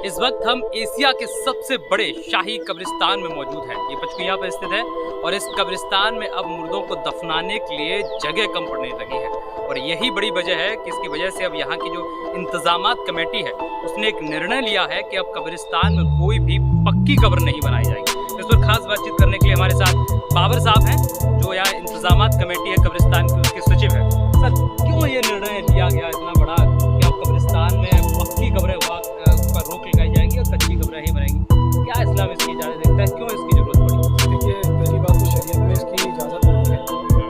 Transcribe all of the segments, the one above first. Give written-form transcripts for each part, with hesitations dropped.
इस वक्त हम एशिया के सबसे बड़े शाही कब्रिस्तान में मौजूद हैं। ये पंचकुला पर स्थित है और इस कब्रिस्तान में अब मुर्दों को दफनाने के लिए जगह कम पड़ने लगी है और यही बड़ी वजह है कि इसकी वजह से अब यहाँ की जो इंतजामात कमेटी है उसने एक निर्णय लिया है कि अब कब्रिस्तान में कोई भी पक्की कब्र नहीं बनाई जाएगी। इस पर खास बातचीत करने के लिए हमारे साथ बाबर साहब हैं, जो यहाँ इंतजामात कमेटी है कब्रिस्तान की, उसके सचिव है। सर, क्यों ये निर्णय लिया गया इतना बड़ा कि अब कब्रिस्तान में पक्की कब्रें पर रोक लगाई जाएगी और कच्ची कब्रें ही बनेंगी? क्या इस्लाम इसकी इजाज़त देता है, क्यों इसकी जरूरत पड़ी? देखिए, पहली बात तो शरीयत में इसकी इजाज़त नहीं है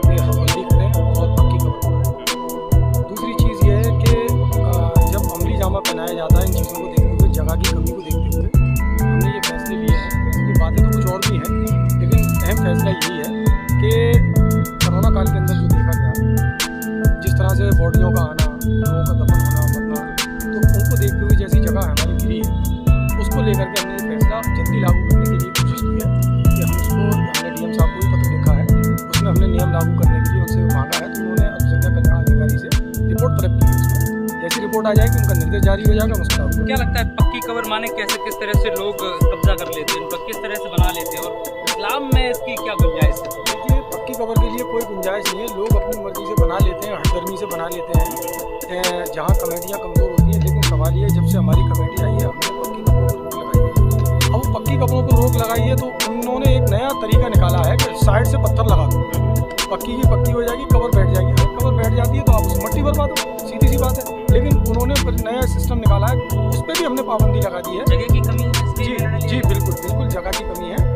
कि हवाली करें और पक्की कब्र बनाएं। दूसरी चीज़ ये है कि जब अमली जामा पहनाया जाता है, इन चीज़ों को देखते हुए, जगह की कमी को देखते हुए हमने ये फैसले लिए हैं। फैसले बातें तो कुछ और भी हैं, लेकिन अहम फैसला यही है कि कोरोना काल के अंदर जो देखा गया, जिस तरह से बॉडियों का आना, लोगों का दफन होना, मरना, तो उनको देखते हुए जैसी जगह हमारी गिरी है उसको लेकर के हमने ये फैसला जल्दी लागू करने के लिए कोशिश की है कि हमने डीएम साहब को भी पत्र लिखा है, उसमें हमने नियम लागू करने के लिए उनसे मांगा है। तो उन्होंने अल्पसंख्यक कल्याण अधिकारी से रिपोर्ट तलब की है। उसमें जैसी रिपोर्ट आ जाएगी उनका निर्देश जारी हो जाएगा, उसका लागू। क्या लगता है पक्की कब्र माने कैसे, किस तरह से लोग कब्जा कर लेते हैं, इनको किस तरह से बना लेते हैं और इस्लाम में इसकी क्या गुंजाइश है? देखिए, पक्की कब्र के लिए कोई गुंजाइश नहीं है। लोग अपनी मर्जी से बना लेते हैं, हठधर्मी से बना लेते हैं जहाँ कमेटियाँ कमज़ोर होती हैं। लेकिन सवाल ये, जब से हमारी कमेटी आई है हमने पक्की कब्रों पर रोक लगाई है। अब वो पक्की कब्रों पर रोक लगाई है तो उन्होंने एक नया तरीका निकाला है कि साइड से पत्थर लगा दो, पक्की की पक्की हो जाएगी, कब्र बैठ जाएगी। अगर कब्र बैठ जाती है तो आप उस मट्टी बर्बाद हो, सीधी सी बात है। लेकिन उन्होंने नया सिस्टम निकाला है, उस पर भी हमने पाबंदी लगा दी है। जगह की कमी है? जी बिल्कुल जगह की कमी है।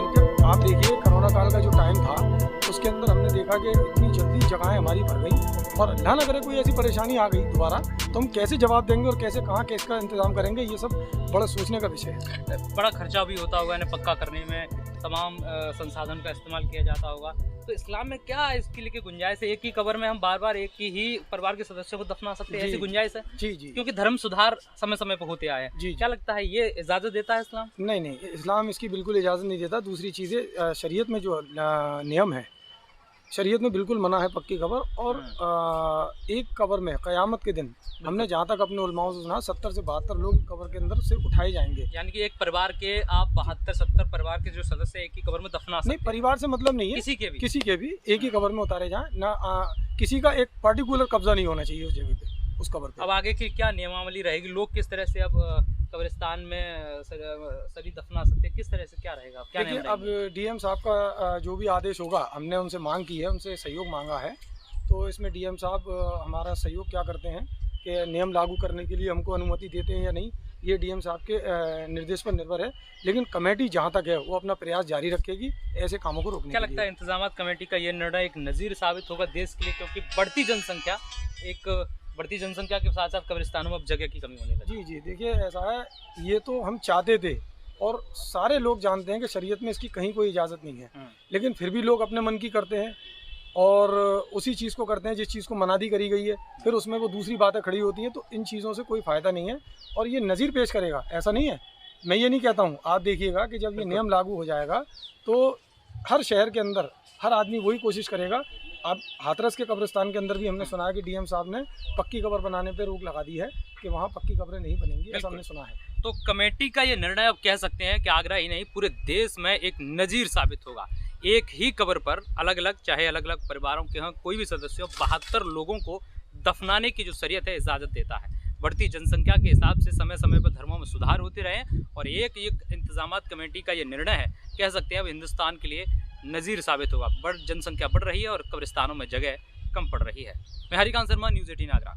जब आप देखिए, कोरोना काल का जो टाइम था उसके अंदर हमने देखा कि इतनी जल्दी जगहें हमारी भर गई और अल्लाह न करे कोई ऐसी परेशानी आ गई दोबारा, तो हम कैसे जवाब देंगे और कैसे कहाँ केस का इंतजाम करेंगे, ये सब बड़ा सोचने का विषय है। बड़ा खर्चा भी होता होगा इन्हें पक्का करने में, तमाम संसाधन का इस्तेमाल किया जाता होगा। तो इस्लाम में क्या इसके लिए गुंजाइश है? एक ही कब्र में हम बार बार एक ही परिवार के सदस्यों को दफना सकते हैं, ऐसी गुंजाइश है? जी क्योंकि धर्म सुधार समय समय पर होते आए हैं। क्या लगता है ये इजाज़त देता है इस्लाम? नहीं, इस्लाम इसकी बिल्कुल इजाज़त नहीं देता। दूसरी चीज़ें, शरीयत में जो नियम है, शरीयत में बिल्कुल मना है पक्की कब्र। और एक कब्र में क़यामत के दिन हमने जहाँ तक अपने उलमाओं से सुना 70 से 72 लोग कब्र के अंदर से उठाए जाएंगे। यानी कि एक परिवार के आप 72-70 परिवार के जो सदस्य एक ही कब्र में दफना सकते हैं? नहीं, परिवार से मतलब नहीं है, किसी के भी एक ही कब्र में उतारे जाएं ना। किसी का एक पर्टिकुलर कब्जा नहीं होना चाहिए उस जगह पे, उस कब्र पे। अब आगे की क्या नियमावली रहेगी? लोग किस तरह से अब कब्रिस्तान में सभी दफना सकते हैं, किस तरह से क्या रहेगा? क्या देखिए, अब डीएम साहब का जो भी आदेश होगा, हमने उनसे मांग की है, उनसे सहयोग मांगा है। तो इसमें डीएम साहब हमारा सहयोग क्या करते हैं कि नियम लागू करने के लिए हमको अनुमति देते हैं या नहीं, ये डीएम साहब के निर्देश पर निर्भर है। लेकिन कमेटी जहाँ तक है वो अपना प्रयास जारी रखेगी ऐसे कामों को रोकने के लिए। क्या लगता है इंतजामात कमेटी का ये निर्णय एक नज़ीर साबित होगा देश के लिए? क्योंकि बढ़ती जनसंख्या के साथ साथ कब्रिस्तानों में अब जगह की कमी होने लगी। जी, देखिए ऐसा है, ये तो हम चाहते थे और सारे लोग जानते हैं कि शरीयत में इसकी कहीं कोई इजाज़त नहीं है। लेकिन फिर भी लोग अपने मन की करते हैं और उसी चीज़ को करते हैं जिस चीज़ को मनादी करी गई है, फिर उसमें वो दूसरी बातें खड़ी होती हैं। तो इन चीज़ों से कोई फ़ायदा नहीं है और ये नज़ीर पेश करेगा, ऐसा नहीं है। मैं ये नहीं कहता हूँ, आप देखिएगा कि जब ये नियम लागू हो जाएगा तो हर शहर के अंदर हर आदमी वही कोशिश करेगा। अब हाथरस के कब्रिस्तान के अंदर भी हमने सुना है कि डीएम साहब ने पक्की कब्र बनाने पर रोक लगा दी है कि वहाँ पक्की कब्रें नहीं बनेंगी, ऐसा हमने सुना है। तो कमेटी का ये निर्णय अब कह सकते हैं कि आगरा ही नहीं पूरे देश में एक नज़ीर साबित होगा। एक ही कब्र पर अलग अलग, चाहे अलग अलग परिवारों के यहाँ कोई भी सदस्य हो, 72 लोगों को दफनाने की जो शरीयत है इजाज़त देता है। बढ़ती जनसंख्या के हिसाब से समय समय पर धर्मों में सुधार होते रहे और एक इंतजामात कमेटी का ये निर्णय है, कह सकते हैं अब हिंदुस्तान के लिए नज़ीर साबित होगा। जनसंख्या बढ़ रही है और कब्रिस्तानों में जगह कम पड़ रही है। मैं हरिकांत शर्मा, न्यूज़ 18 आगरा।